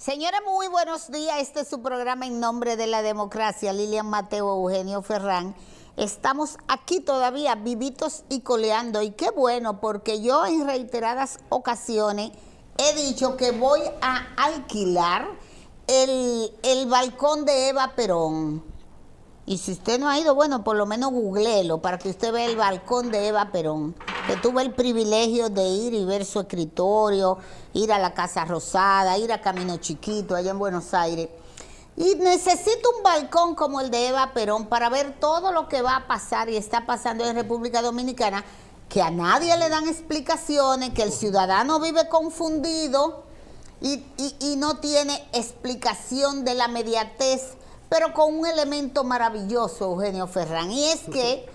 Señores, muy buenos días. Este es su programa En Nombre de la Democracia. Lilian Mateo, Eugenio Ferrán. Estamos aquí todavía vivitos y coleando. Y qué bueno, porque yo en reiteradas ocasiones he dicho que voy a alquilar el balcón de Eva Perón. Y si usted no ha ido, bueno, por lo menos googleelo para que usted vea el balcón de Eva Perón. Que tuve el privilegio de ir y ver su escritorio, ir a la Casa Rosada, ir a Camino Chiquito, allá en Buenos Aires. Y necesito un balcón como el de Eva Perón para ver todo lo que va a pasar y está pasando en República Dominicana, que a nadie le dan explicaciones, que el ciudadano vive confundido y no tiene explicación de la mediatez, pero con un elemento maravilloso, Eugenio Ferrán, y es que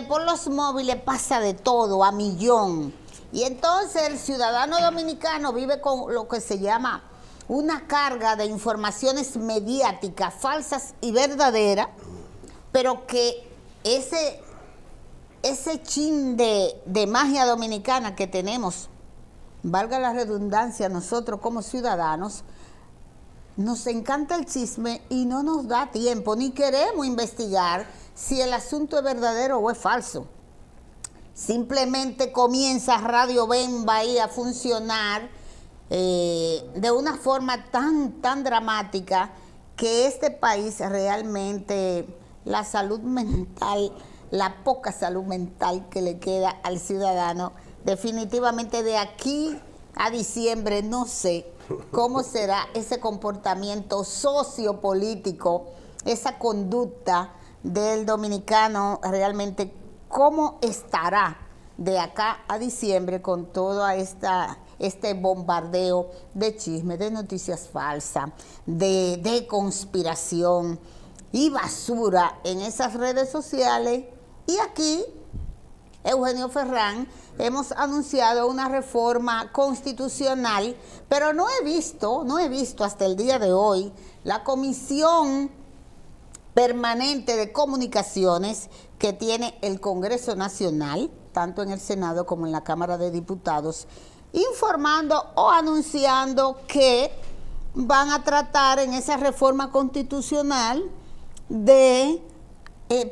por los móviles pasa de todo, a millón. Y entonces el ciudadano dominicano vive con lo que se llama una carga de informaciones mediáticas, falsas y verdaderas, pero que ese chin de magia dominicana que tenemos, valga la redundancia, nosotros como ciudadanos, nos encanta el chisme y no nos da tiempo, ni queremos investigar si el asunto es verdadero o es falso. Simplemente comienza Radio Bemba ahí a funcionar de una forma tan dramática que este país realmente, la salud mental, la poca salud mental que le queda al ciudadano, definitivamente de aquí a diciembre no sé cómo será ese comportamiento sociopolítico, esa conducta del dominicano, realmente cómo estará de acá a diciembre con todo este bombardeo de chisme, de noticias falsas, de conspiración y basura en esas redes sociales. Y aquí, Eugenio Ferrán, hemos anunciado una reforma constitucional, pero no he visto hasta el día de hoy la Comisión Permanente de Comunicaciones que tiene el Congreso Nacional, tanto en el Senado como en la Cámara de Diputados, informando o anunciando que van a tratar en esa reforma constitucional de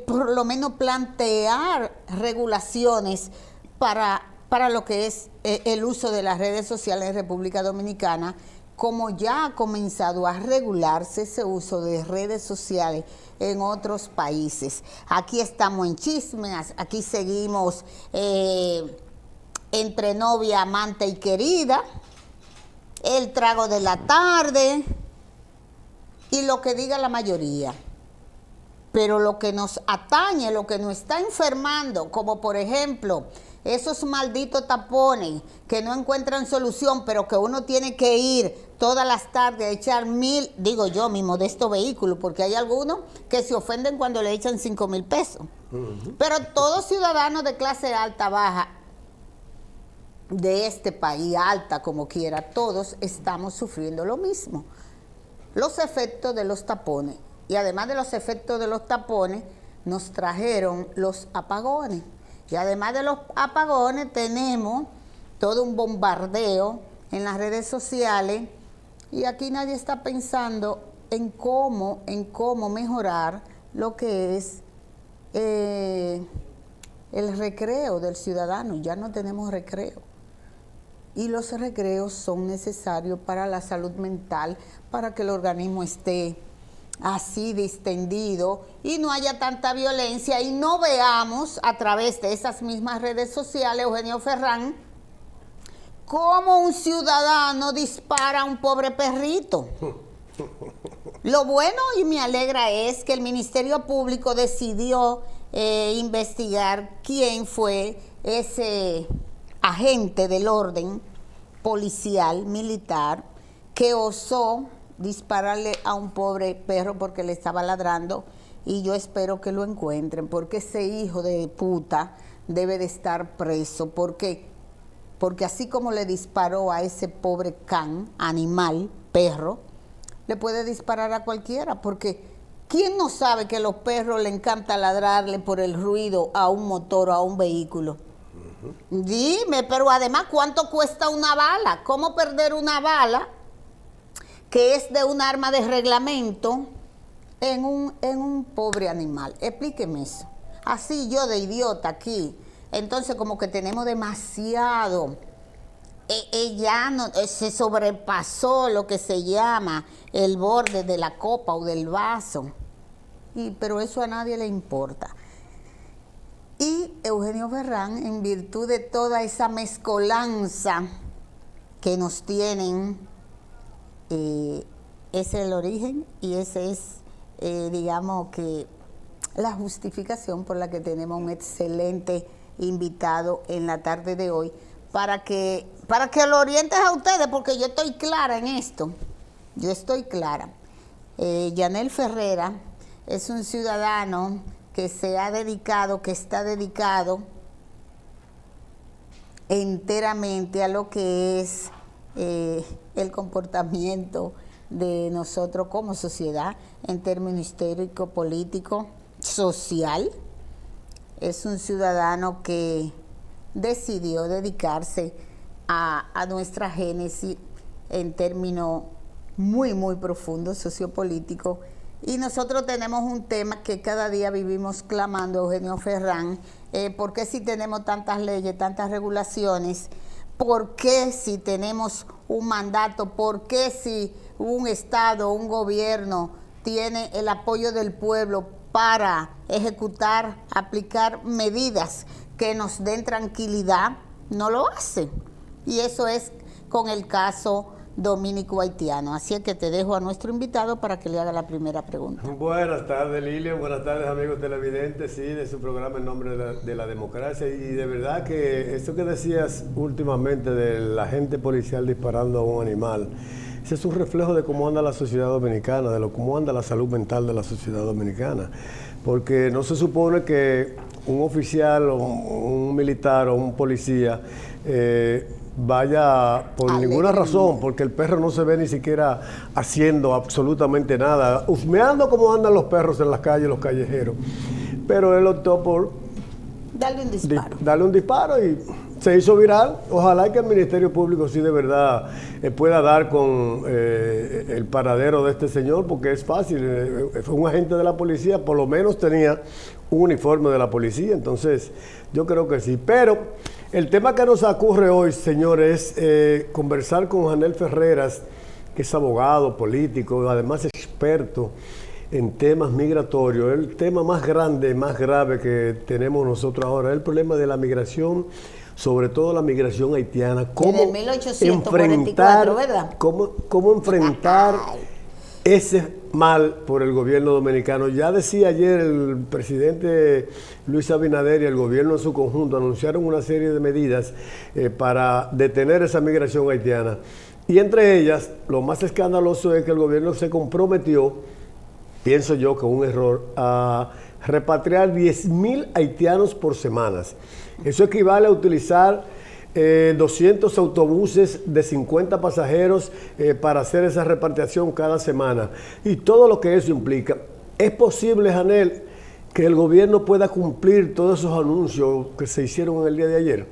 por lo menos plantear regulaciones para lo que es el uso de las redes sociales en República Dominicana, como ya ha comenzado a regularse ese uso de redes sociales en otros países. Aquí estamos en chismes, aquí seguimos entre novia, amante y querida, el trago de la tarde y lo que diga la mayoría. Pero lo que nos atañe, lo que nos está enfermando, como por ejemplo esos malditos tapones que no encuentran solución, pero que uno tiene que ir todas las tardes a echar digo yo, mi modesto vehículo, porque hay algunos que se ofenden cuando le echan 5,000 pesos. Pero todos ciudadanos de clase alta, baja, de este país, alta como quiera, todos estamos sufriendo lo mismo. Los efectos de los tapones. Y además de los efectos de los tapones, nos trajeron los apagones. Y además de los apagones, tenemos todo un bombardeo en las redes sociales. Y aquí nadie está pensando en cómo mejorar lo que es el recreo del ciudadano. Ya no tenemos recreo. Y los recreos son necesarios para la salud mental, para que el organismo esté así distendido y no haya tanta violencia y no veamos a través de esas mismas redes sociales, Eugenio Ferrán, cómo un ciudadano dispara a un pobre perrito. Lo bueno y me alegra es que el Ministerio Público decidió investigar quién fue ese agente del orden policial, militar, que osó dispararle a un pobre perro porque le estaba ladrando, y yo espero que lo encuentren, porque ese hijo de puta debe de estar preso, porque así como le disparó a ese pobre can, animal, perro, le puede disparar a cualquiera, porque ¿quién no sabe que a los perros le encanta ladrarle por el ruido a un motor o a un vehículo? Dime, pero además, ¿cuánto cuesta una bala? ¿Cómo perder una bala que es de un arma de reglamento en un pobre animal. Explíqueme eso. Así yo de idiota aquí. Entonces como que tenemos demasiado. Ella no, se sobrepasó lo que se llama el borde de la copa o del vaso. Pero eso a nadie le importa. Y Eugenio Ferrán, en virtud de toda esa mezcolanza que nos tienen, ese es el origen y ese es, digamos que, la justificación por la que tenemos un excelente invitado en la tarde de hoy, para que lo orientes a ustedes, porque yo estoy clara en esto. Yo estoy clara. Yanel Ferrera es un ciudadano que se ha dedicado, que está dedicado enteramente a lo que es el comportamiento de nosotros como sociedad en términos histórico, político, social. Es un ciudadano que decidió dedicarse a nuestra génesis en términos muy, muy profundos, sociopolíticos. Y nosotros tenemos un tema que cada día vivimos clamando, Eugenio Ferrán, ¿por qué si tenemos tantas leyes, tantas regulaciones? ¿Por qué si tenemos un mandato? ¿Por qué si un Estado, un gobierno tiene el apoyo del pueblo para ejecutar, aplicar medidas que nos den tranquilidad? No lo hace. Y eso es con el caso dominico-haitiano. Así es que te dejo a nuestro invitado para que le haga la primera pregunta. Buenas tardes, Lilian. Buenas tardes, amigos televidentes, sí, de su programa En Nombre de la Democracia. Y de verdad que esto que decías últimamente del agente policial disparando a un animal, ese es un reflejo de cómo anda la sociedad dominicana, de cómo anda la salud mental de la sociedad dominicana. Porque no se supone que un oficial o un militar o un policía vaya por ninguna razón, porque el perro no se ve ni siquiera haciendo absolutamente nada, husmeando como andan los perros en las calles, los callejeros. Pero él optó por darle un disparo y se hizo viral. Ojalá que el Ministerio Público sí de verdad pueda dar con el paradero de este señor, porque es fácil. Fue un agente de la policía, por lo menos tenía un uniforme de la policía, entonces yo creo que sí. Pero el tema que nos ocurre hoy, señores, es conversar con Yanel Ferreras, que es abogado, político, además experto en temas migratorios. El tema más grande, más grave que tenemos nosotros ahora es el problema de la migración, sobre todo la migración haitiana. ¿Cómo 1844, ¿verdad? Cómo enfrentar ese mal por el gobierno dominicano. Ya decía ayer el presidente Luis Abinader y el gobierno en su conjunto anunciaron una serie de medidas para detener esa migración haitiana. Y entre ellas, lo más escandaloso es que el gobierno se comprometió, pienso yo que un error, a repatriar 10.000 haitianos por semanas. Eso equivale a utilizar 200 autobuses de 50 pasajeros para hacer esa repatriación cada semana. Y todo lo que eso implica. ¿Es posible, Yanel, que el gobierno pueda cumplir todos esos anuncios que se hicieron en el día de ayer?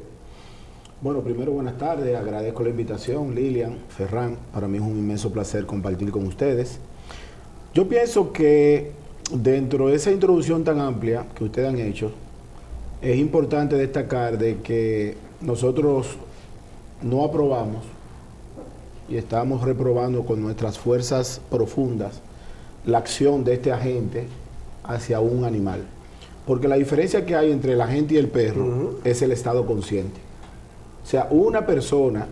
Bueno, primero buenas tardes, agradezco la invitación, Lilian, Ferrán. Para mí es un inmenso placer compartir con ustedes. Yo pienso que dentro de esa introducción tan amplia que ustedes han hecho, es importante destacar de que nosotros no aprobamos y estamos reprobando con nuestras fuerzas profundas la acción de este agente hacia un animal. Porque la diferencia que hay entre el agente y el perro es el estado consciente. O sea, una persona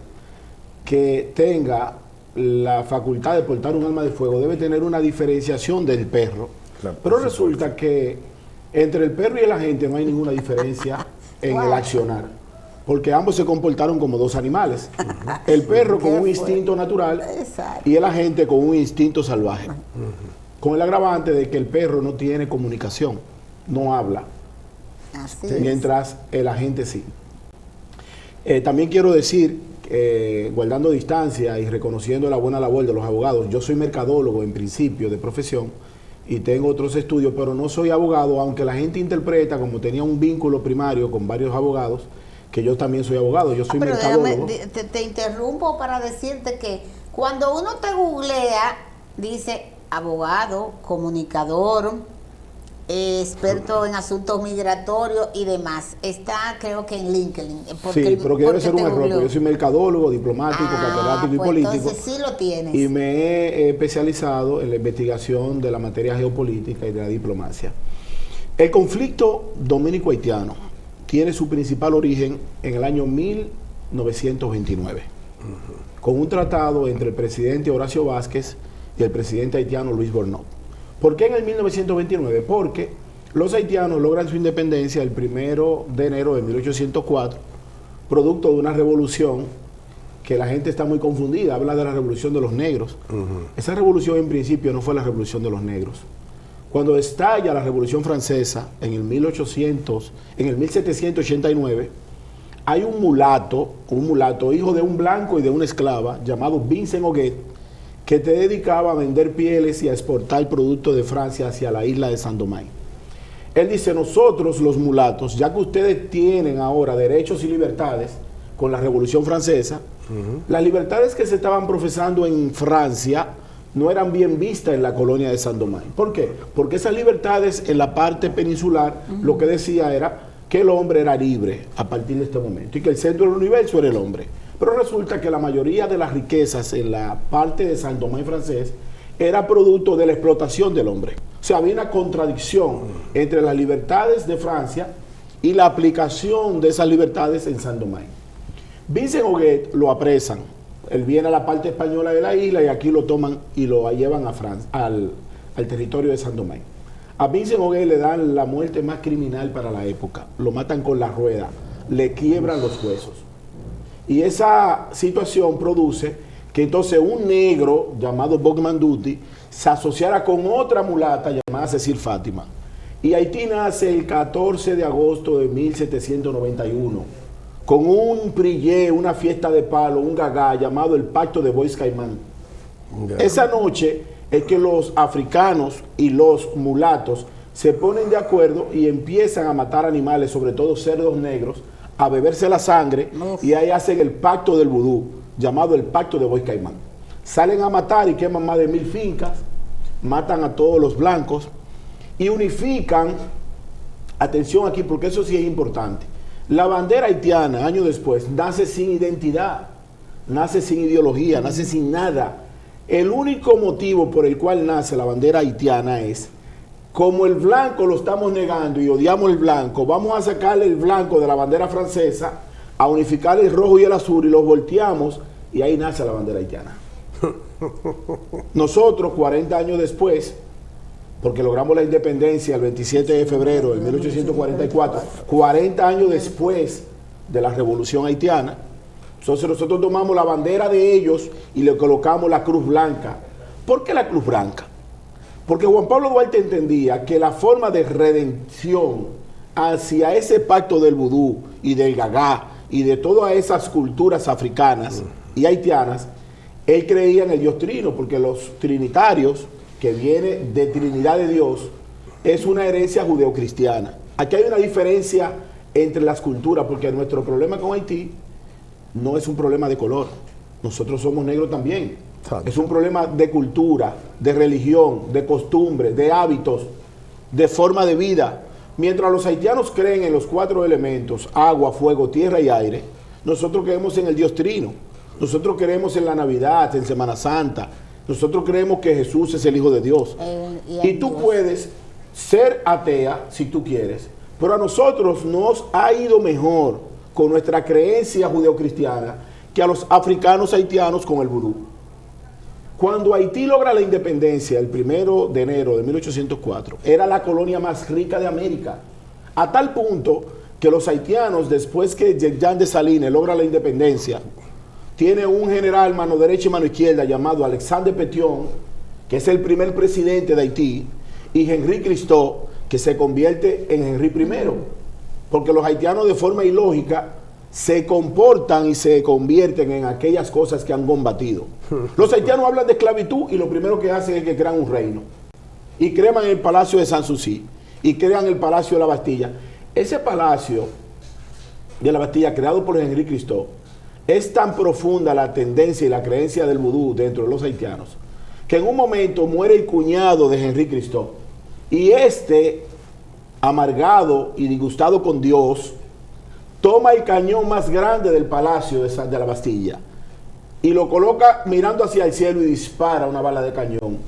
que tenga la facultad de portar un arma de fuego debe tener una diferenciación del perro. Claro, pero resulta que entre el perro y el agente no hay ninguna diferencia en el accionar, porque ambos se comportaron como dos animales. El perro con un instinto natural y el agente con un instinto salvaje. Con el agravante de que el perro no tiene comunicación, no habla, mientras el agente sí. También quiero decir, guardando distancia y reconociendo la buena labor de los abogados, yo soy mercadólogo en principio de profesión y tengo otros estudios, pero no soy abogado, aunque la gente interpreta, como tenía un vínculo primario con varios abogados, que yo también soy abogado, yo soy mercadólogo. Te interrumpo para decirte que Cuando uno te googlea, dice abogado, comunicador, experto en asuntos migratorios y demás. Está, creo que en LinkedIn. Sí, pero que debe ser un error, porque yo soy mercadólogo, diplomático, catedrático y pues político. Entonces sí lo tienes. Y me he especializado en la investigación de la materia geopolítica y de la diplomacia. El conflicto dominico-haitiano tiene su principal origen en el año 1929, con un tratado entre el presidente Horacio Vázquez y el presidente haitiano Luis Bornot. ¿Por qué en el 1929? Porque los haitianos logran su independencia el 1 de enero de 1804, producto de una revolución que la gente está muy confundida, habla de la revolución de los negros. Esa revolución en principio no fue la revolución de los negros. Cuando estalla la Revolución Francesa en el 1789, hay un mulato hijo de un blanco y de una esclava, llamado Vincent Huguet, que te dedicaba a vender pieles y a exportar productos de Francia hacia la isla de Saint-Domingue. Él dice, nosotros los mulatos, ya que ustedes tienen ahora derechos y libertades con la Revolución Francesa, las libertades que se estaban profesando en Francia no eran bien vistas en la colonia de Saint-Domingue. ¿Por qué? Porque esas libertades en la parte peninsular lo que decía era que el hombre era libre a partir de este momento y que el centro del universo era el hombre. Pero resulta que la mayoría de las riquezas en la parte de Saint-Domingue francés era producto de la explotación del hombre. O sea, había una contradicción entre las libertades de Francia y la aplicación de esas libertades en Saint-Domingue. Vincent Huguet lo apresan. Él viene a la parte española de la isla y aquí lo toman y lo llevan a Francia, al territorio de Saint-Domingue. A Vincent Huguet le dan la muerte más criminal para la época. Lo matan con la rueda, le quiebran los huesos. Y esa situación produce que entonces un negro llamado Bogman Duty se asociara con otra mulata llamada Cecil Fátima. Y Haití nace el 14 de agosto de 1791 con un prillé, una fiesta de palo, un gagá llamado el Pacto de Bois Caimán. Esa noche es que los africanos y los mulatos se ponen de acuerdo y empiezan a matar animales, sobre todo cerdos negros, a beberse la sangre, y ahí hacen el pacto del vudú, llamado el Pacto de Bois Caimán. Salen a matar y queman más de 1000 fincas, matan a todos los blancos y unifican, atención aquí porque eso sí es importante, la bandera haitiana años después nace sin identidad, nace sin ideología, nace sin nada. El único motivo por el cual nace la bandera haitiana es, como el blanco lo estamos negando y odiamos el blanco, vamos a sacarle el blanco de la bandera francesa, a unificar el rojo y el azul y los volteamos y ahí nace la bandera haitiana. Nosotros 40 años después, porque logramos la independencia el 27 de febrero de 1844, 40 años después de la revolución haitiana, entonces nosotros tomamos la bandera de ellos y le colocamos la cruz blanca. ¿Por qué la cruz blanca? Porque Juan Pablo Duarte entendía que la forma de redención hacia ese pacto del vudú y del gagá y de todas esas culturas africanas y haitianas, él creía en el Dios Trino, porque los trinitarios, que viene de Trinidad de Dios, es una herencia judeocristiana. Aquí hay una diferencia entre las culturas, porque nuestro problema con Haití no es un problema de color. Nosotros somos negros también. Es un problema de cultura, de religión, de costumbre, de hábitos, de forma de vida. Mientras los haitianos creen en los 4 elementos, agua, fuego, tierra y aire, nosotros creemos en el Dios Trino. Nosotros creemos en la Navidad, en Semana Santa. Nosotros creemos que Jesús es el Hijo de Dios. Y tú puedes ser atea si tú quieres, pero a nosotros nos ha ido mejor con nuestra creencia judeocristiana que a los africanos haitianos con el vudú. Cuando Haití logra la independencia el 1 de enero de 1804, era la colonia más rica de América, a tal punto que los haitianos, después que Jean Dessalines logra la independencia, tiene un general mano derecha y mano izquierda llamado Alexandre Petion, que es el primer presidente de Haití, y Henri Christophe, que se convierte en Henri I, porque los haitianos de forma ilógica se comportan y se convierten en aquellas cosas que han combatido. Los haitianos hablan de esclavitud y lo primero que hacen es que crean un reino. Y crean el Palacio de Sanssouci y crean el Palacio de la Bastilla. Ese Palacio de la Bastilla, creado por Henri Christophe, Es tan profunda la tendencia y la creencia del vudú dentro de los haitianos, que en un momento muere el cuñado de Henry Cristo, y amargado y disgustado con Dios, toma el cañón más grande del palacio de la Bastilla y lo coloca mirando hacia el cielo y dispara una bala de cañón.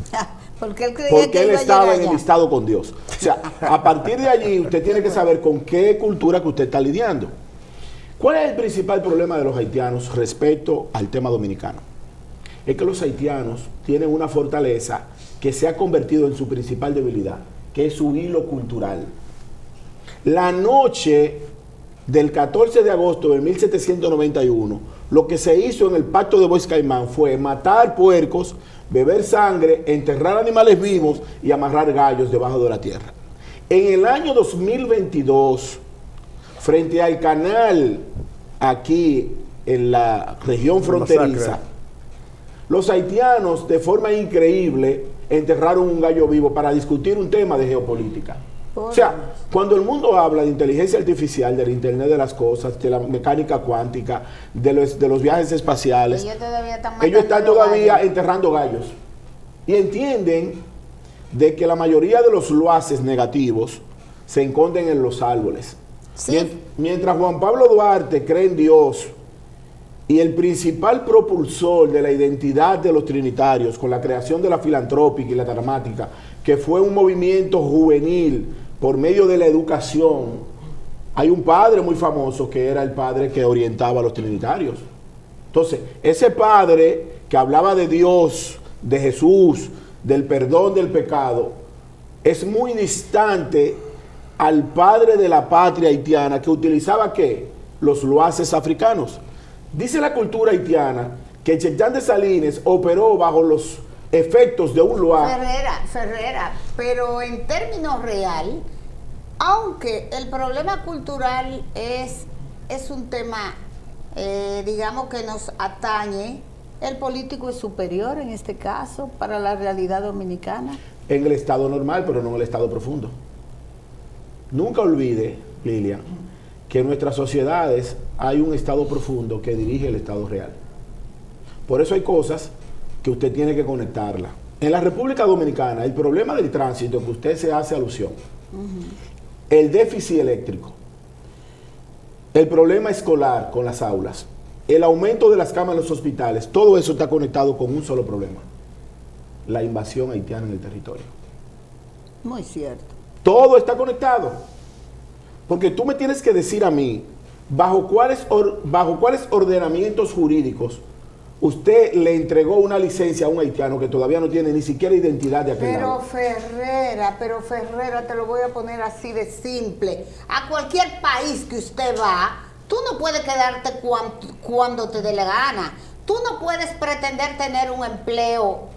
Porque él, Porque él estaba enemistado con Dios. O sea, a partir de allí usted tiene que saber con qué cultura que usted está lidiando. ¿Cuál es el principal problema de los haitianos respecto al tema dominicano? Es que los haitianos tienen una fortaleza que se ha convertido en su principal debilidad, que es su hilo cultural. La noche del 14 de agosto de 1791, lo que se hizo en el pacto de Bois Caimán fue matar puercos, beber sangre, enterrar animales vivos y amarrar gallos debajo de la tierra. En el año 2022, frente al canal aquí en la región fronteriza, los haitianos de forma increíble enterraron un gallo vivo para discutir un tema de geopolítica. O sea, cuando el mundo habla de inteligencia artificial, del Internet de las cosas, de la mecánica cuántica, de los viajes espaciales, ellos están todavía enterrando gallos. Y entienden de que la mayoría de los loaces negativos se esconden en los árboles. Sí. Mientras Juan Pablo Duarte cree en Dios y el principal propulsor de la identidad de los trinitarios con la creación de la filantrópica y la dramática, que fue un movimiento juvenil por medio de la educación, hay un padre muy famoso que era el padre que orientaba a los trinitarios. Entonces, ese padre que hablaba de Dios, de Jesús, del perdón del pecado, es muy distante al padre de la patria haitiana que utilizaba ¿qué? Los loaces africanos. Dice la cultura haitiana que Cheikh Dessalines operó bajo los efectos de un loace. Ferrera, pero en términos real, aunque el problema cultural es un tema, digamos, que nos atañe, el político es superior en este caso para la realidad dominicana. En el estado normal, pero no en el estado profundo. Nunca olvide, Lilian, que en nuestras sociedades hay un estado profundo que dirige el estado real. Por eso hay cosas que usted tiene que conectarla. En la República Dominicana, el problema del tránsito que usted se hace alusión, el déficit eléctrico, el problema escolar con las aulas, el aumento de las camas en los hospitales, todo eso está conectado con un solo problema: la invasión haitiana en el territorio. Muy cierto. Todo está conectado. Porque tú me tienes que decir a mí, bajo cuáles ordenamientos jurídicos usted le entregó una licencia a un haitiano que todavía no tiene ni siquiera identidad de aquel lado. Pero Ferrera, te lo voy a poner así de simple. A cualquier país que usted va, tú no puedes quedarte cuando te dé la gana. Tú no puedes pretender tener un empleo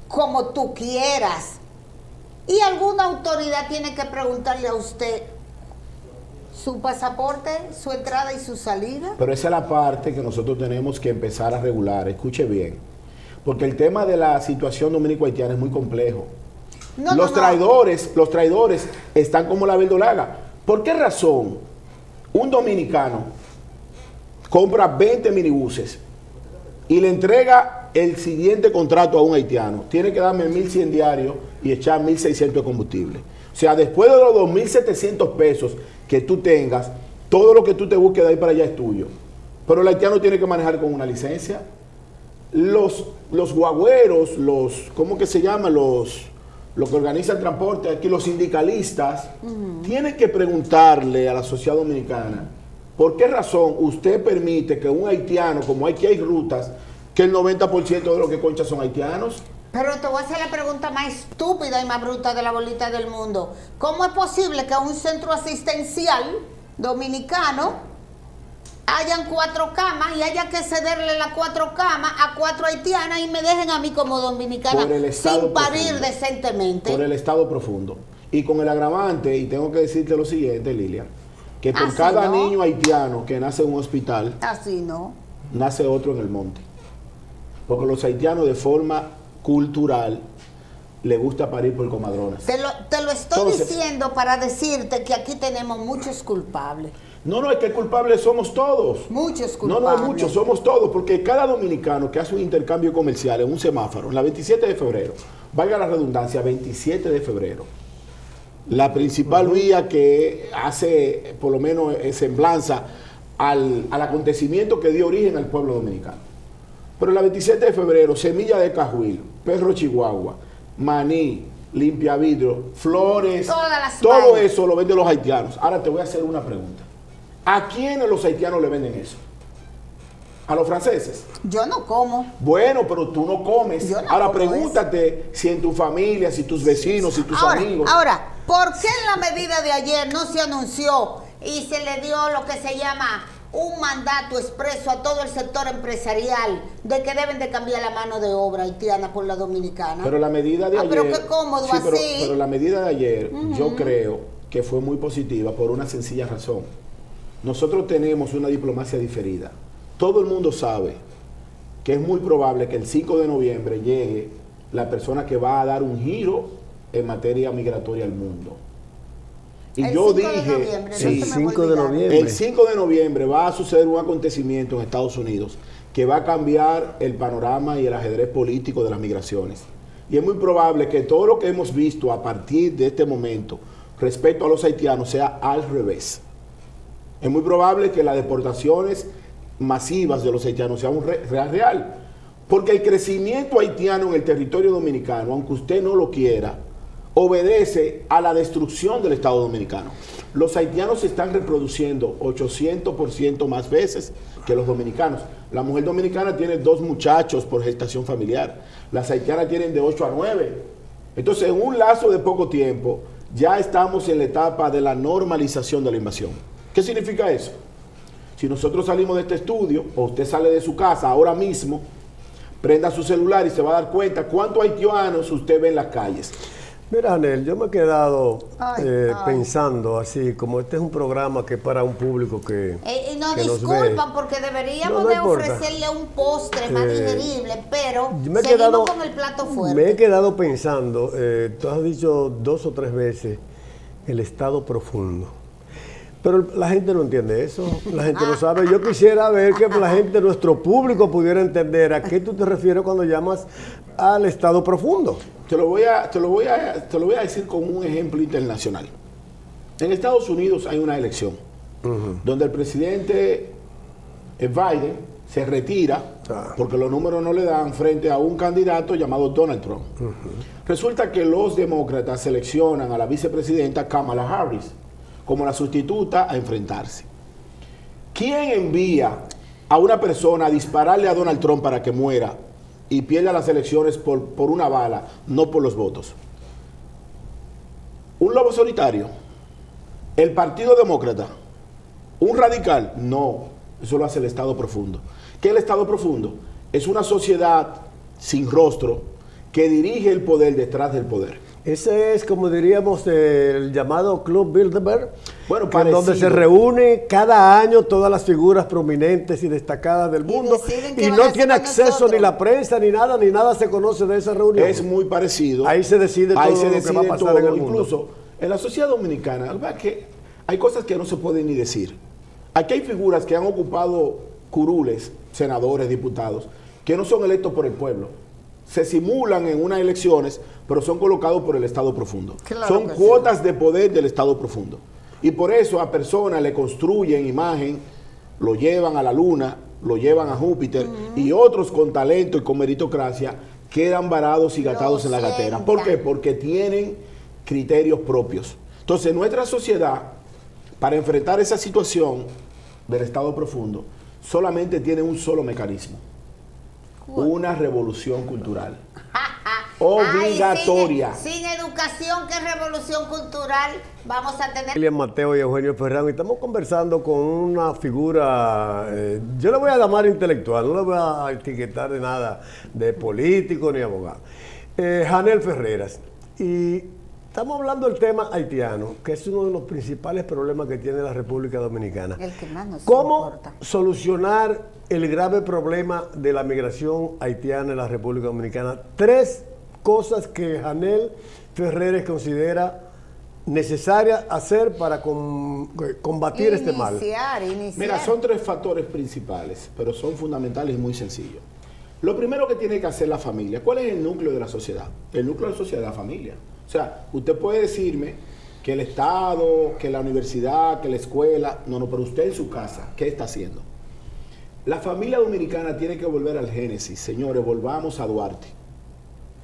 como tú quieras. Y alguna autoridad tiene que preguntarle a usted su pasaporte, su entrada y su salida. Pero esa es la parte que nosotros tenemos que empezar a regular. Escuche bien, porque el tema de la situación dominico-haitiana es muy complejo. Los traidores están como la verdolaga. ¿Por qué razón un dominicano compra 20 minibuses y le entrega el siguiente contrato a un haitiano? Tiene que darme 1.100 diarios y echar 1.600 de combustible. O sea, después de los 2.700 pesos que tú tengas, todo lo que tú te busques de ahí para allá es tuyo. Pero el haitiano tiene que manejar con una licencia. Los guagüeros, ¿cómo que se llama? Los que organizan transporte aquí, los sindicalistas, tienen que preguntarle a la sociedad dominicana, ¿por qué razón usted permite que un haitiano, como aquí hay rutas, que el 90% de los que conchan son haitianos? Pero te voy a hacer la pregunta más estúpida y más bruta de la bolita del mundo. ¿Cómo es posible que a un centro asistencial dominicano hayan 4 camas y haya que cederle las 4 camas a 4 haitianas y me dejen a mí como dominicana sin parir decentemente? Por el estado profundo. Y con el agravante, y tengo que decirte lo siguiente, Lilian, que por cada niño haitiano que nace en un hospital, nace otro en el monte. Porque los haitianos de forma cultural le gusta parir por comadronas. Te lo estoy diciendo para decirte que aquí tenemos muchos culpables. No, es que culpables somos todos. Muchos culpables. No, muchos, somos todos, porque cada dominicano que hace un intercambio comercial en un semáforo, en la 27 de febrero, valga la redundancia, 27 de febrero, la principal vía que hace, por lo menos, semblanza al acontecimiento que dio origen al pueblo dominicano. Pero la 27 de febrero, semilla de cajuil, perro chihuahua, maní, limpia vidrio, flores, todo eso lo venden los haitianos. Ahora te voy a hacer una pregunta. ¿A quiénes los haitianos le venden eso? ¿A los franceses? Yo no como. Bueno, pero tú no comes. Yo no ahora como pregúntate si en tu familia, si tus vecinos, si tus amigos. Ahora, ¿por qué en la medida de ayer no se anunció y se le dio lo que se llama un mandato expreso a todo el sector empresarial de que deben de cambiar la mano de obra haitiana por la dominicana? Pero la medida de ayer... Pero qué cómodo sí, así. Pero la medida de ayer yo creo que fue muy positiva por una sencilla razón. Nosotros tenemos una diplomacia diferida. Todo el mundo sabe que es muy probable que el 5 de noviembre llegue la persona que va a dar un giro en materia migratoria al mundo. Y yo dije, sí, el 5 de noviembre. El 5 de noviembre va a suceder un acontecimiento en Estados Unidos que va a cambiar el panorama y el ajedrez político de las migraciones. Y es muy probable que todo lo que hemos visto a partir de este momento respecto a los haitianos sea al revés. Es muy probable que las deportaciones masivas de los haitianos sean real. Porque el crecimiento haitiano en el territorio dominicano, aunque usted no lo quiera, obedece a la destrucción del Estado dominicano. Los haitianos se están reproduciendo 800% más veces que los dominicanos. La mujer dominicana tiene 2 muchachos por gestación familiar. Las haitianas tienen de 8 a 9. Entonces, en un lazo de poco tiempo, ya estamos en la etapa de la normalización de la invasión. ¿Qué significa eso? Si nosotros salimos de este estudio, o usted sale de su casa ahora mismo, prenda su celular y se va a dar cuenta cuántos haitianos usted ve en las calles. Mira, Anel, yo me he quedado pensando así, como este es un programa que es para un público que no que disculpan, porque deberíamos de ofrecerle un postre más digerible, pero seguimos con el plato fuerte. Me he quedado pensando, tú has dicho 2 o 3 veces el estado profundo. Pero la gente no entiende eso, la gente no sabe. Yo quisiera ver que la gente, nuestro público, pudiera entender a qué tú te refieres cuando llamas al estado profundo. Te lo voy a decir con un ejemplo internacional. En Estados Unidos hay una elección donde el presidente Biden se retira porque los números no le dan frente a un candidato llamado Donald Trump. Resulta que los demócratas seleccionan a la vicepresidenta Kamala Harris como la sustituta a enfrentarse. ¿Quién envía a una persona a dispararle a Donald Trump para que muera y pierda las elecciones por una bala, no por los votos? ¿Un lobo solitario? ¿El Partido Demócrata? ¿Un radical? No, eso lo hace el Estado profundo. ¿Qué es el Estado profundo? Es una sociedad sin rostro que dirige el poder detrás del poder. Ese es, como diríamos, el llamado Club Bilderberg, bueno, donde se reúne cada año todas las figuras prominentes y destacadas del mundo y no tiene acceso ni la prensa ni nada se conoce de esa reunión. Es muy parecido. Ahí se decide todo lo que va a pasar en el mundo. Incluso en la sociedad dominicana, que hay cosas que no se pueden ni decir. Aquí hay figuras que han ocupado curules, senadores, diputados, que no son electos por el pueblo. Se simulan en unas elecciones, pero son colocados por el Estado profundo. Claro, son cuotas de poder del Estado profundo. Y por eso a personas le construyen imagen, lo llevan a la luna, lo llevan a Júpiter, y otros con talento y con meritocracia quedan varados y gatados en la gatera. ¿Por qué? Porque tienen criterios propios. Entonces, nuestra sociedad, para enfrentar esa situación del Estado profundo, solamente tiene un solo mecanismo. Una revolución cultural. Obligatoria. Ay, sin educación, ¿qué revolución cultural vamos a tener? Lilian Mateo y Eugenio Ferrán, y estamos conversando con una figura, yo le voy a llamar intelectual, no le voy a etiquetar de nada, de político ni abogado. Janel Ferreras. Y estamos hablando del tema haitiano, que es uno de los principales problemas que tiene la República Dominicana. El que más nos ¿Cómo importa solucionar el grave problema de la migración haitiana en la República Dominicana? 3 cosas que Janel Ferreras considera necesarias hacer para combatir este mal? Iniciar. Mira, son 3 factores principales, pero son fundamentales y muy sencillos. Lo primero que tiene que hacer la familia, ¿cuál es el núcleo de la sociedad? El núcleo de la sociedad es la familia. O sea, usted puede decirme que el Estado, que la universidad, que la escuela, no, pero usted en su casa, ¿qué está haciendo? La familia dominicana tiene que volver al génesis. Señores, volvamos a Duarte.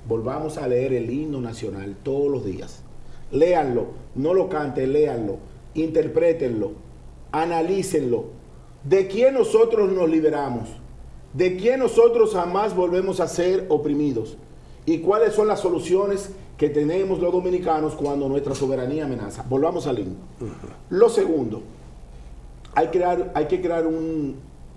Volvamos a leer el himno nacional todos los días. Léanlo, no lo canten, léanlo, interprétenlo, analícenlo. ¿De quién nosotros nos liberamos? ¿De quién nosotros jamás volvemos a ser oprimidos? ¿Y cuáles son las soluciones que tenemos los dominicanos cuando nuestra soberanía amenaza? Volvamos al himno. Lo segundo, hay que crear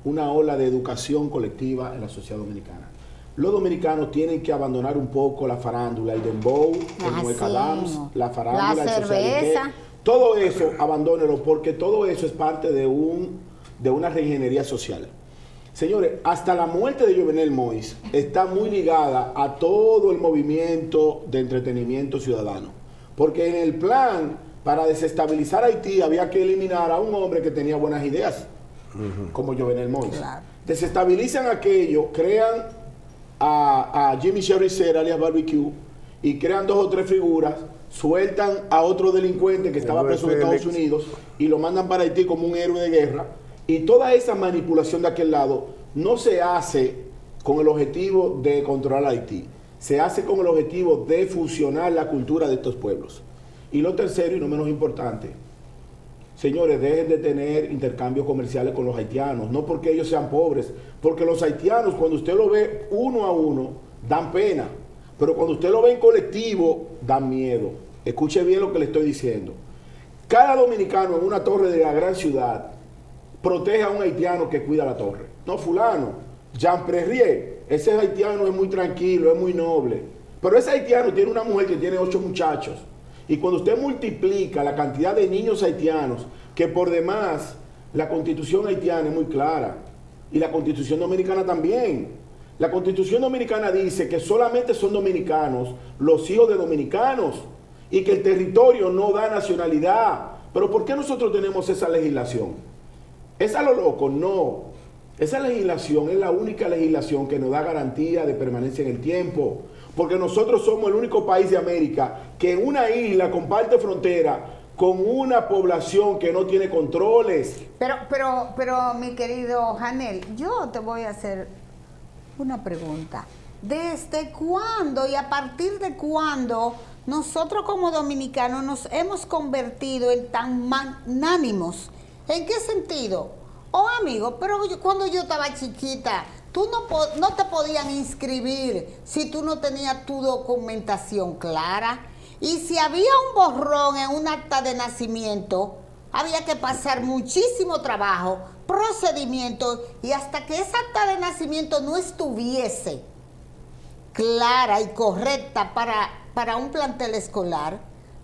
una ola de educación colectiva en la sociedad dominicana. Los dominicanos tienen que abandonar un poco la farándula, el dembow, el muecadams, la farándula, la el cerveza. socialité. Todo eso, abandónelo, porque todo eso es parte de una reingeniería social. Señores, hasta la muerte de Jovenel Moïse está muy ligada a todo el movimiento de entretenimiento ciudadano. Porque en el plan para desestabilizar Haití había que eliminar a un hombre que tenía buenas ideas, como Jovenel Moïse. Claro. Desestabilizan aquello, crean a Jimmy Cherizer, alias Barbecue, y crean 2 o 3 figuras, sueltan a otro delincuente que estaba preso en Estados Unidos y lo mandan para Haití como un héroe de guerra. Y toda esa manipulación de aquel lado no se hace con el objetivo de controlar a Haití, se hace con el objetivo de fusionar la cultura de estos pueblos. Y lo tercero, y no menos importante, señores, dejen de tener intercambios comerciales con los haitianos, no porque ellos sean pobres, porque los haitianos, cuando usted lo ve uno a uno, dan pena, pero cuando usted lo ve en colectivo, dan miedo. Escuche bien lo que le estoy diciendo. Cada dominicano en una torre de la gran ciudad protege a un haitiano que cuida la torre. No, fulano, Jean Prerier, ese haitiano es muy tranquilo, es muy noble, pero ese haitiano tiene una mujer que tiene 8 muchachos. Y cuando usted multiplica la cantidad de niños haitianos, que por demás la constitución haitiana es muy clara, y la constitución dominicana también. La constitución dominicana dice que solamente son dominicanos los hijos de dominicanos, y que el territorio no da nacionalidad. Pero ¿por qué nosotros tenemos esa legislación? ¿Es a lo loco? No. Esa legislación es la única legislación que nos da garantía de permanencia en el tiempo. Porque nosotros somos el único país de América que en una isla comparte frontera con una población que no tiene controles. Pero mi querido Janel, yo te voy a hacer una pregunta. ¿Desde cuándo y a partir de cuándo nosotros como dominicanos nos hemos convertido en tan magnánimos? ¿En qué sentido? Oh, amigo, pero cuando yo estaba chiquita, tú no te podían inscribir si tú no tenías tu documentación clara. Y si había un borrón en un acta de nacimiento, había que pasar muchísimo trabajo, procedimientos, y hasta que esa acta de nacimiento no estuviese clara y correcta para un plantel escolar,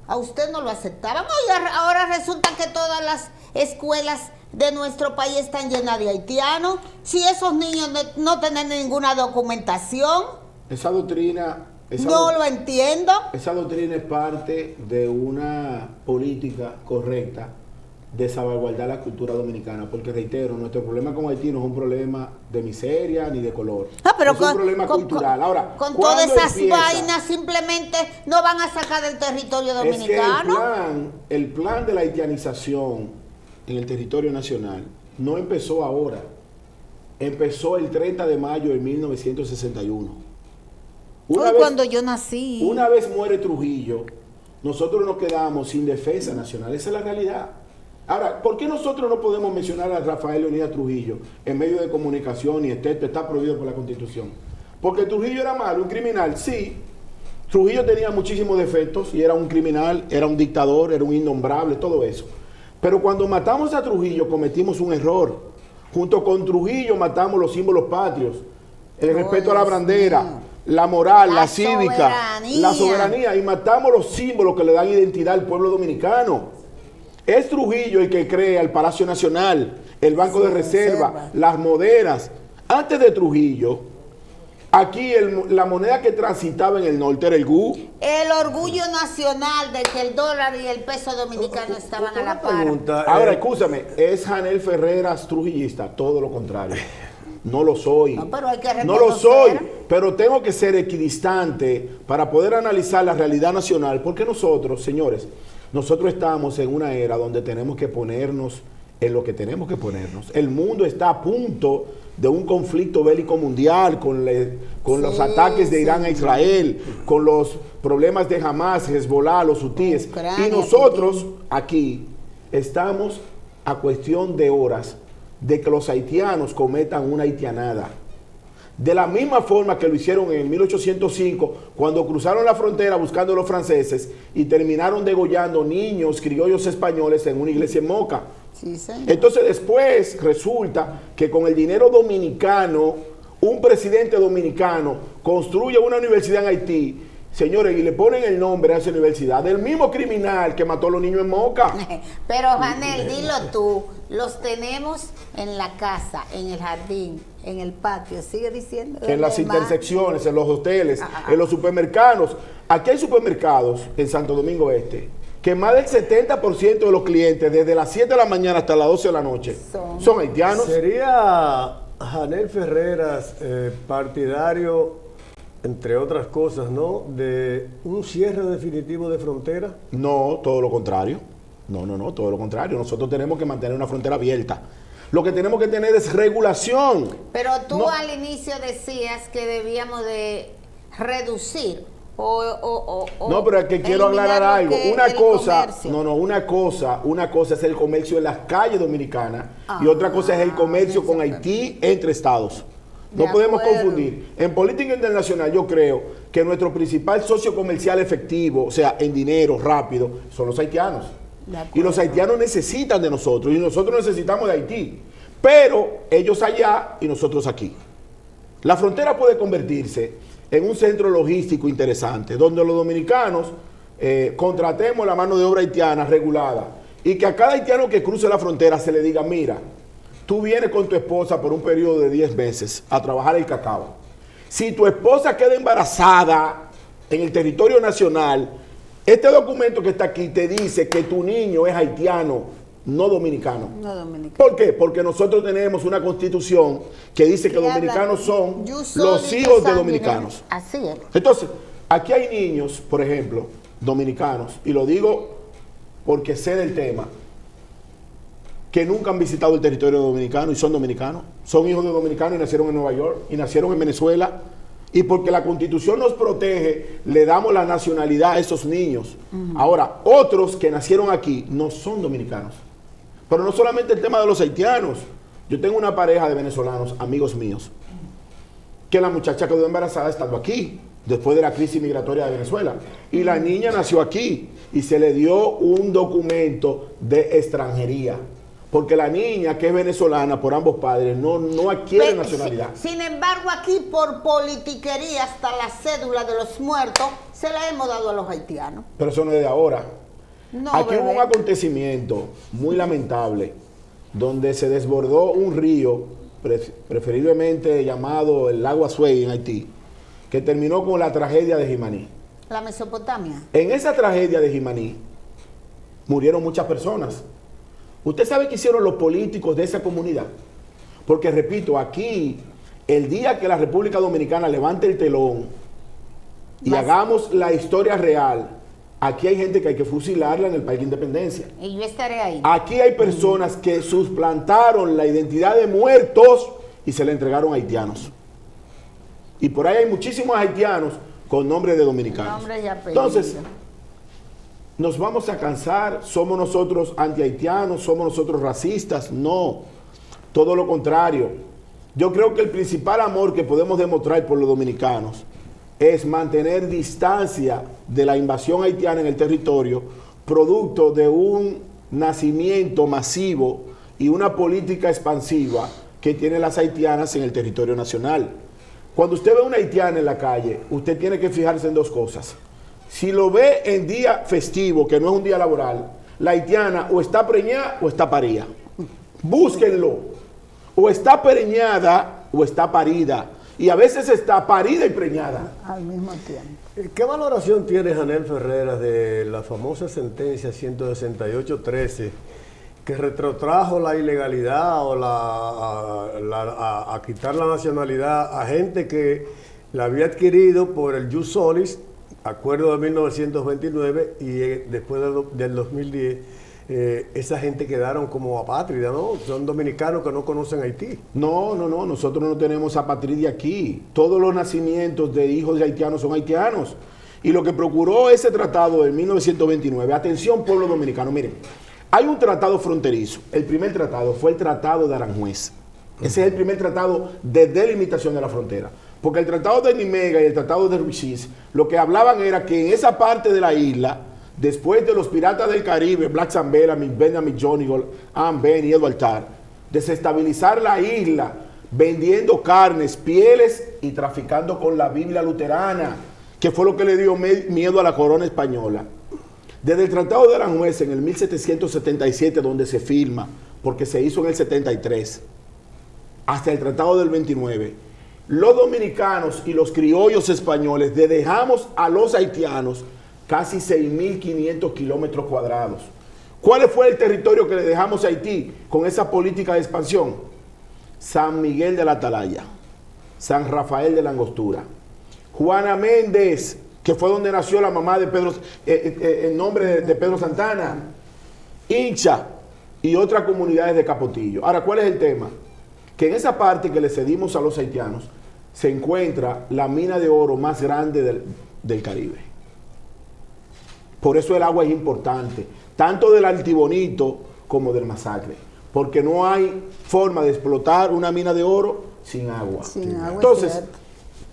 a usted no lo aceptaban. Oye, ahora resulta que todas las escuelas de nuestro país están llenas de haitianos. Si esos niños no tienen ninguna documentación. Esa doctrina... No lo entiendo. Esa doctrina es parte de una política correcta de salvaguardar la cultura dominicana, porque reitero, nuestro problema con Haití no es un problema de miseria ni de color, pero es un problema cultural. Ahora, con todas esas vainas simplemente no van a sacar del territorio dominicano. Es que el plan de la haitianización en el territorio nacional no empezó ahora, empezó el 30 de mayo de 1961. Cuando yo nací. Una vez muere Trujillo, nosotros nos quedamos sin defensa nacional, esa es la realidad. Ahora, ¿por qué nosotros no podemos mencionar a Rafael Leonidas Trujillo en medio de comunicación y está prohibido por la Constitución? Porque Trujillo era malo, un criminal, sí. Trujillo tenía muchísimos defectos y era un criminal, era un dictador, era un innombrable, todo eso. Pero cuando matamos a Trujillo cometimos un error. Junto con Trujillo matamos los símbolos patrios, el respeto a la bandera, la moral, la cívica, la soberanía, y matamos los símbolos que le dan identidad al pueblo dominicano. Es Trujillo el que crea el Palacio Nacional, el Banco de Reserva, las moderas. Antes de Trujillo, Aquí la moneda que transitaba en el norte era el GU. El orgullo nacional de que el dólar y el peso dominicano estaban a la par. Ahora, escúchame, ¿es Janel Ferreras trujillista? Todo lo contrario. No lo soy. No, pero hay que No lo soy, reconocer. pero tengo que ser equidistante para poder analizar la realidad nacional, porque nosotros, señores, nosotros estamos en una era donde tenemos que ponernos en lo que tenemos que ponernos. El mundo está a punto de un conflicto bélico mundial con los ataques de Irán a Israel, con los problemas de Hamas, Hezbollah, los hutíes. Ucrania, Y nosotros aquí estamos a cuestión de horas de que los haitianos cometan una haitianada. De la misma forma que lo hicieron en 1805, cuando cruzaron la frontera buscando a los franceses y terminaron degollando niños criollos españoles en una iglesia en Moca. Sí, señor. Entonces después resulta que con el dinero dominicano, un presidente dominicano construye una universidad en Haití, señores, y le ponen el nombre a esa universidad del mismo criminal que mató a los niños en Moca. Pero, Janel, dilo tú, los tenemos en la casa, en el jardín, en el patio, sigue diciendo. En las ¿Dónde más? intersecciones, en los hoteles, en los supermercados. Aquí hay supermercados en Santo Domingo Este que más del 70% de los clientes, desde las 7 de la mañana hasta las 12 de la noche, son haitianos. ¿Sería Janel Ferreras partidario, entre otras cosas, ¿no?, de un cierre definitivo de frontera? No, todo lo contrario. No, todo lo contrario. Nosotros tenemos que mantener una frontera abierta. Lo que tenemos que tener es regulación. Pero tú No. al inicio decías que debíamos de reducir No, pero es que quiero aclarar algo. Una cosa es el comercio en las calles dominicanas y otra cosa es el comercio con Haití entre estados. No De podemos acuerdo. confundir. En política internacional yo creo que nuestro principal socio comercial efectivo, o sea, en dinero rápido, son los haitianos. De acuerdo. Y los haitianos necesitan de nosotros y nosotros necesitamos de Haití. Pero ellos allá y nosotros aquí. La frontera puede convertirse en un centro logístico interesante, donde los dominicanos contratemos la mano de obra haitiana regulada y que a cada haitiano que cruce la frontera se le diga, mira, tú vienes con tu esposa por un periodo de 10 meses a trabajar el cacao. Si tu esposa queda embarazada en el territorio nacional, este documento que está aquí te dice que tu niño es haitiano, no dominicano. No dominicano. ¿Por qué? Porque nosotros tenemos una constitución que dice que Que habla, dominicanos son "You soy los de hijos de sangre". dominicanos. Así es. Entonces, aquí hay niños, por ejemplo, dominicanos, y lo digo porque sé del tema, que nunca han visitado el territorio dominicano y son dominicanos. Son hijos de dominicanos y nacieron en Nueva York y nacieron en Venezuela. Y porque la Constitución nos protege, le damos la nacionalidad a esos niños. Ahora, otros que nacieron aquí no son dominicanos. Pero no solamente el tema de los haitianos. Yo tengo una pareja de venezolanos, amigos míos, que la muchacha quedó embarazada estando aquí, después de la crisis migratoria de Venezuela. Y la niña nació aquí y se le dio un documento de extranjería. Porque la niña, que es venezolana por ambos padres, no adquiere nacionalidad. Sin embargo, aquí por politiquería hasta la cédula de los muertos se la hemos dado a los haitianos. Pero eso no es de ahora. No, Aquí hubo bebé. un acontecimiento muy lamentable, donde se desbordó un río, preferiblemente llamado el lago Azuay en Haití, que terminó con la tragedia de Jimaní. La Mesopotamia. En esa tragedia de Jimaní murieron muchas personas. ¿Usted sabe qué hicieron los políticos de esa comunidad? Porque, repito, aquí, el día que la República Dominicana levante el telón y hagamos la historia real, aquí hay gente que hay que fusilarla en el Parque Independencia. Y yo estaré ahí. Aquí hay personas que suplantaron la identidad de muertos y se la entregaron a haitianos. Y por ahí hay muchísimos haitianos con nombre de dominicanos. Nombre y apellido. Entonces, ¿nos vamos a cansar? ¿Somos nosotros anti-haitianos? ¿Somos nosotros racistas? No, todo lo contrario. Yo creo que el principal amor que podemos demostrar por los dominicanos es mantener distancia de la invasión haitiana en el territorio, producto de un nacimiento masivo y una política expansiva que tienen las haitianas en el territorio nacional. Cuando usted ve a una haitiana en la calle, usted tiene que fijarse en dos cosas. Si lo ve en día festivo, que no es un día laboral, la haitiana o está preñada o está parida. Búsquenlo. O está preñada o está parida. y a veces está parida y preñada. Al mismo tiempo. ¿Qué valoración tiene Janel Ferreras de la famosa sentencia 168-13 que retrotrajo la ilegalidad o a quitar la nacionalidad a gente que la había adquirido por el jus solis, acuerdo de 1929, y después del 2010, esa gente quedaron como apátrida, ¿no? Son dominicanos que no conocen Haití. No, nosotros no tenemos apatridia aquí. Todos los nacimientos de hijos de haitianos son haitianos. Y lo que procuró ese tratado de 1929, atención pueblo dominicano, miren, hay un tratado fronterizo. El primer tratado fue el Tratado de Aranjuez. Ese es el primer tratado de delimitación de la frontera. Porque el Tratado de Nimega y el Tratado de Ruiz, lo que hablaban era que en esa parte de la isla, después de los piratas del Caribe, Black Zambella, Mick Benjamin, Johnny Gold, Ann Ben y Edward Tarr, desestabilizar la isla, vendiendo carnes, pieles y traficando con la Biblia luterana, que fue lo que le dio miedo a la corona española. Desde el Tratado de Aranjuez en el 1777, donde se firma, porque se hizo en el 73, hasta el Tratado del 29, los dominicanos y los criollos españoles dejamos a los haitianos casi 6.500 kilómetros cuadrados. ¿Cuál fue el territorio que le dejamos a Haití con esa política de expansión? San Miguel de la Atalaya, San Rafael de la Angostura, Juana Méndez, que fue donde nació la mamá de Pedro, en nombre de Pedro Santana, Hincha y otras comunidades de Capotillo. Ahora, ¿cuál es el tema? Que en esa parte que le cedimos a los haitianos se encuentra la mina de oro más grande del Caribe. Por eso el agua es importante, tanto del Altibonito como del Masacre, porque no hay forma de explotar una mina de oro sin agua. Entonces,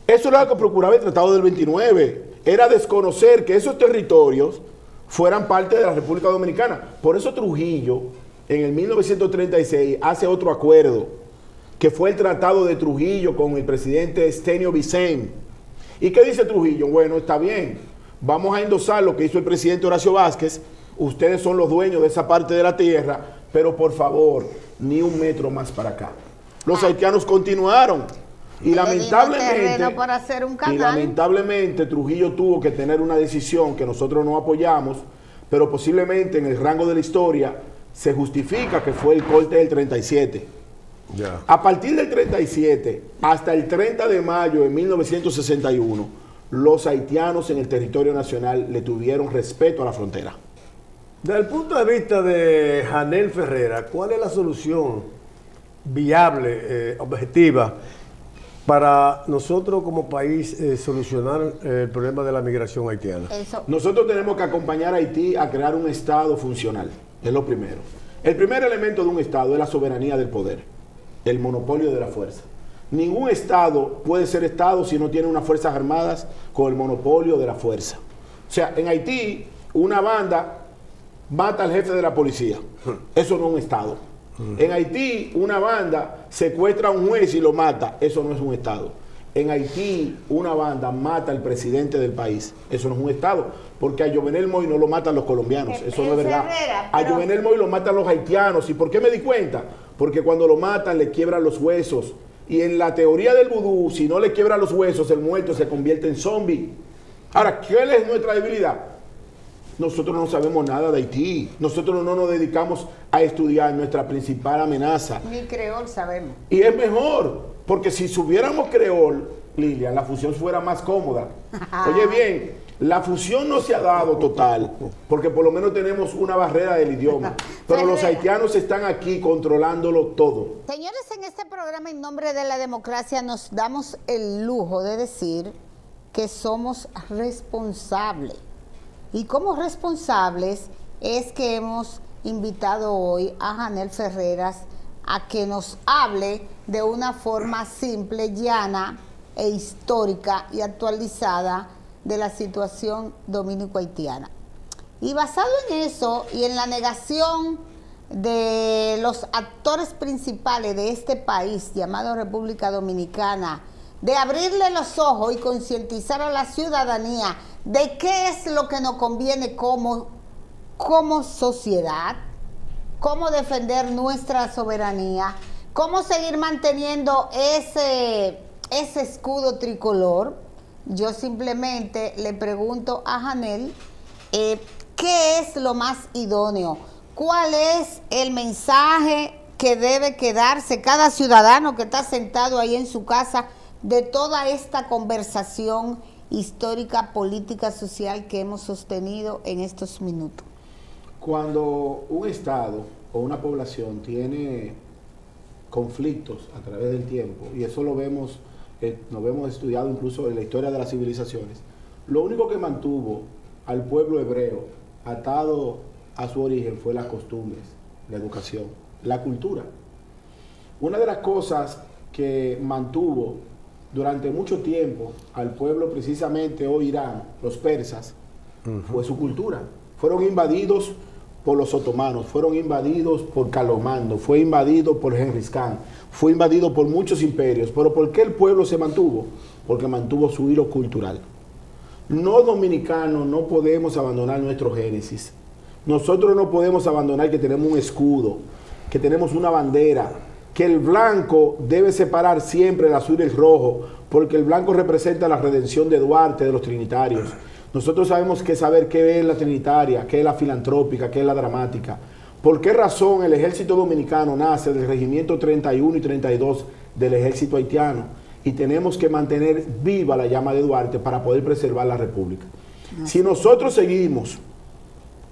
eso es lo que procuraba el Tratado del 29, era desconocer que esos territorios fueran parte de la República Dominicana. Por eso Trujillo, en el 1936, hace otro acuerdo, que fue el Tratado de Trujillo con el presidente Estenio Vicente. ¿Y qué dice Trujillo? Bueno, está bien, vamos a endosar lo que hizo el presidente Horacio Vázquez, ustedes son los dueños de esa parte de la tierra, pero por favor, ni un metro más para acá. Los haitianos continuaron. Y lamentablemente Trujillo tuvo que tener una decisión que nosotros no apoyamos, pero posiblemente en el rango de la historia se justifica que fue el corte del 37. Yeah. A partir del 37 hasta el 30 de mayo de 1961, los haitianos en el territorio nacional le tuvieron respeto a la frontera. Desde el punto de vista de Janel Ferreras, ¿cuál es la solución viable, objetiva, para nosotros como país solucionar el problema de la migración haitiana? Nosotros tenemos que acompañar a Haití a crear un Estado funcional, es lo primero. El primer elemento de un Estado es la soberanía del poder, el monopolio de la fuerza. Ningún Estado puede ser Estado si no tiene unas fuerzas armadas con el monopolio de la fuerza. O sea, en Haití una banda mata al jefe de la policía, eso no es un Estado. En Haití, una banda secuestra a un juez y lo mata. Eso no es un Estado. En Haití, una banda mata al presidente del país. Eso no es un Estado. Porque a Jovenel Moïse no lo matan los colombianos. Eso no es verdad. A Jovenel Moïse lo matan los haitianos. ¿Y por qué me di cuenta? Porque cuando lo matan le quiebran los huesos. Y en la teoría del vudú, si no le quiebran los huesos, el muerto se convierte en zombie. Ahora, ¿qué es nuestra debilidad? Nosotros no sabemos nada de Haití. Nosotros no nos dedicamos a estudiar nuestra principal amenaza. Ni creol sabemos. Y es mejor, porque si supiéramos creol, Lilian, la fusión fuera más cómoda. Oye bien, la fusión no se ha dado total, porque por lo menos tenemos una barrera del idioma. Pero los haitianos están aquí controlándolo todo. Señores, en este programa En Nombre de la Democracia nos damos el lujo de decir que somos responsables. Y como responsables es que hemos invitado hoy a Janel Ferreras a que nos hable de una forma simple, llana e histórica y actualizada de la situación dominico-haitiana. Y basado en eso y en la negación de los actores principales de este país llamado República Dominicana, de abrirle los ojos y concientizar a la ciudadanía de qué es lo que nos conviene como sociedad, cómo defender nuestra soberanía, cómo seguir manteniendo ese escudo tricolor, yo simplemente le pregunto a Janel, ¿qué es lo más idóneo? ¿Cuál es el mensaje que debe quedarse cada ciudadano que está sentado ahí en su casa de toda esta conversación histórica, política, social que hemos sostenido en estos minutos? Cuando un Estado o una población tiene conflictos a través del tiempo, y eso lo vemos, hemos estudiado incluso en la historia de las civilizaciones, lo único que mantuvo al pueblo hebreo atado a su origen fue las costumbres, la educación, la cultura. Una de las cosas que mantuvo durante mucho tiempo al pueblo, precisamente hoy Irán, los persas, fue su cultura. Fueron invadidos por los otomanos, fueron invadidos por Carlomagno, fue invadido por Genghis Khan, fue invadido por muchos imperios. Pero ¿por qué el pueblo se mantuvo? Porque mantuvo su hilo cultural. No, dominicanos, no podemos abandonar nuestro génesis. Nosotros no podemos abandonar que tenemos un escudo, que tenemos una bandera, que el blanco debe separar siempre el azul y el rojo, porque el blanco representa la redención de Duarte, de los trinitarios. Nosotros sabemos que saber qué es la trinitaria, qué es la filantrópica, qué es la dramática. ¿Por qué razón el ejército dominicano nace del regimiento 31 y 32 del ejército haitiano? Y tenemos que mantener viva la llama de Duarte para poder preservar la república. Si nosotros seguimos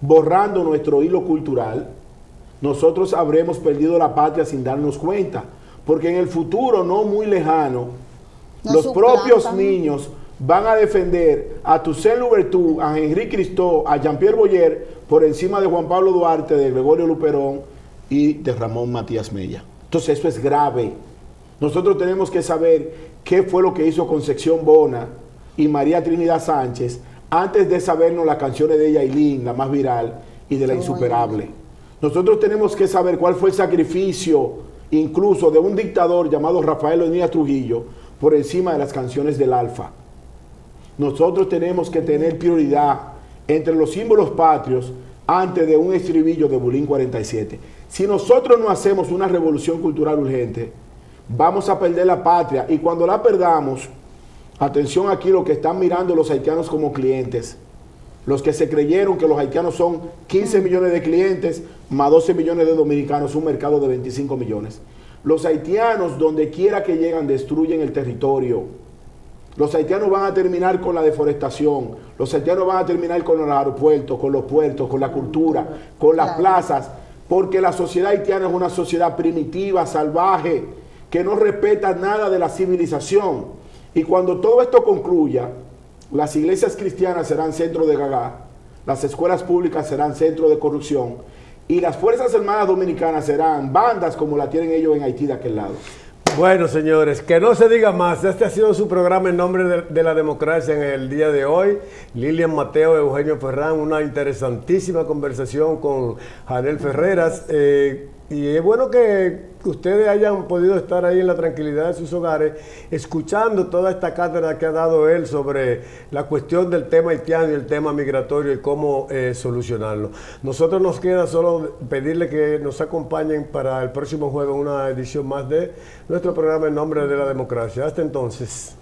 borrando nuestro hilo cultural, nosotros habremos perdido la patria sin darnos cuenta, porque en el futuro no muy lejano, los propios niños van a defender a Toussaint Louverture, a Henri Christophe, a Jean-Pierre Boyer, por encima de Juan Pablo Duarte, de Gregorio Luperón y de Ramón Matías Mella. Entonces eso es grave. Nosotros tenemos que saber qué fue lo que hizo Concepción Bona y María Trinidad Sánchez antes de sabernos las canciones de Yailin, la más viral, y de la Insuperable. Nosotros tenemos que saber cuál fue el sacrificio incluso de un dictador llamado Rafael Leónidas Trujillo por encima de las canciones del Alfa. Nosotros tenemos que tener prioridad entre los símbolos patrios antes de un estribillo de Bulín 47. Si nosotros no hacemos una revolución cultural urgente, vamos a perder la patria, y cuando la perdamos, atención aquí lo que están mirando los haitianos como clientes, los que se creyeron que los haitianos son 15 millones de clientes más 12 millones de dominicanos, un mercado de 25 millones. Los haitianos, donde quiera que llegan, destruyen el territorio. Los haitianos van a terminar con la deforestación, los haitianos van a terminar con los aeropuertos, con los puertos, con la cultura, con las plazas, porque la sociedad haitiana es una sociedad primitiva, salvaje, que no respeta nada de la civilización. Y cuando todo esto concluya, las iglesias cristianas serán centro de gaga, las escuelas públicas serán centro de corrupción, y las Fuerzas Armadas Dominicanas serán bandas como la tienen ellos en Haití de aquel lado. Bueno, señores, que no se diga más. Este ha sido su programa en nombre de la democracia en el día de hoy. Lilian Mateo, Eugenio Ferrán, una interesantísima conversación con Janel Ferreras. Y es bueno que ustedes hayan podido estar ahí en la tranquilidad de sus hogares, escuchando toda esta cátedra que ha dado él sobre la cuestión del tema haitiano y el tema migratorio y cómo solucionarlo. Nosotros nos queda solo pedirle que nos acompañen para el próximo jueves una edición más de nuestro programa en nombre de la democracia. Hasta entonces.